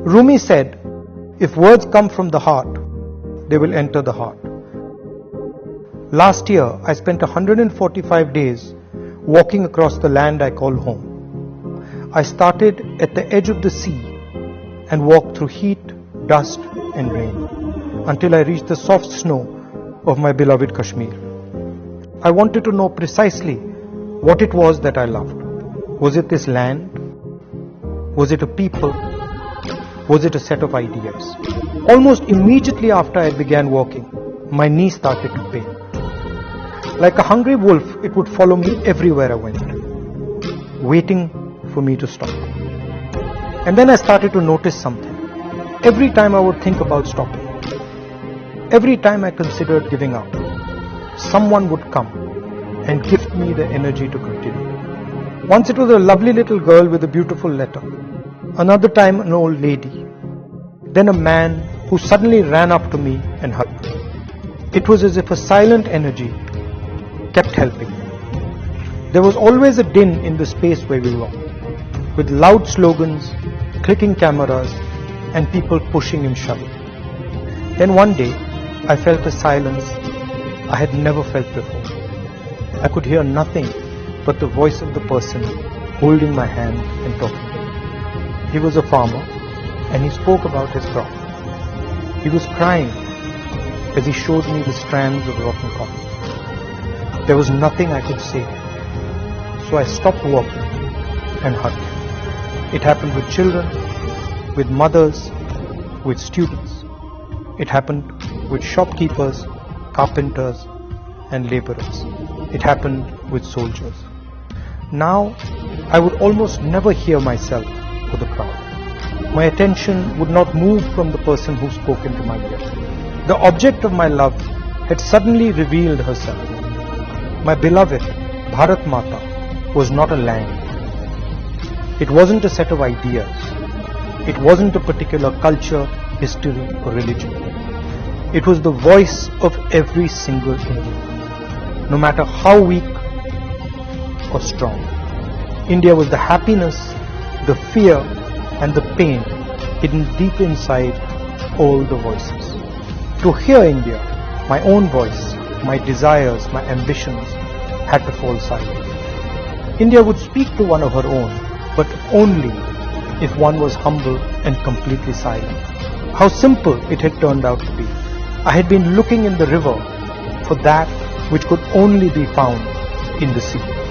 Rumi said, if words come from the heart, they will enter the heart. Last year, I spent 145 days walking across the land I call home. I started at the edge of the sea and walked through heat, dust and rain until I reached the soft snow of my beloved Kashmir. I wanted to know precisely what it was that I loved. Was it this land? Was it a people? Was it a set of ideas? Almost immediately after I began walking, my knee started to pain. Like a hungry wolf, it would follow me everywhere I went, waiting for me to stop. And then I started to notice something. Every time I would think about stopping, every time I considered giving up, someone would come and gift me the energy to continue. Once it was a lovely little girl with a beautiful letter. Another time an old lady. Then a man who suddenly ran up to me and hugged me. It was as if a silent energy kept helping me. There was always a din in the space where we were, with loud slogans, clicking cameras, and people pushing and shoving. Then one day, I felt a silence I had never felt before. I could hear nothing but the voice of the person holding my hand and talking. He was a farmer, and he spoke about his crop. He was crying as he showed me the strands of rotten cotton. There was nothing I could say, so I stopped walking and hugged him. It happened with children, with mothers, with students. It happened with shopkeepers, carpenters, and laborers. It happened with soldiers. Now, I would almost never hear myself for the crowd. My attention would not move from the person who spoke into my ear. The object of my love had suddenly revealed herself. My beloved Bharat Mata was not a land. It wasn't a set of ideas. It wasn't a particular culture, history, or religion. It was the voice of every single Indian, no matter how weak or strong. India was the happiness, the fear, and the pain hidden deep inside all the voices. To hear India, my own voice, my desires, my ambitions had to fall silent. India would speak to one of her own, but only if one was humble and completely silent. How simple it had turned out to be. I had been looking in the river for that which could only be found in the sea.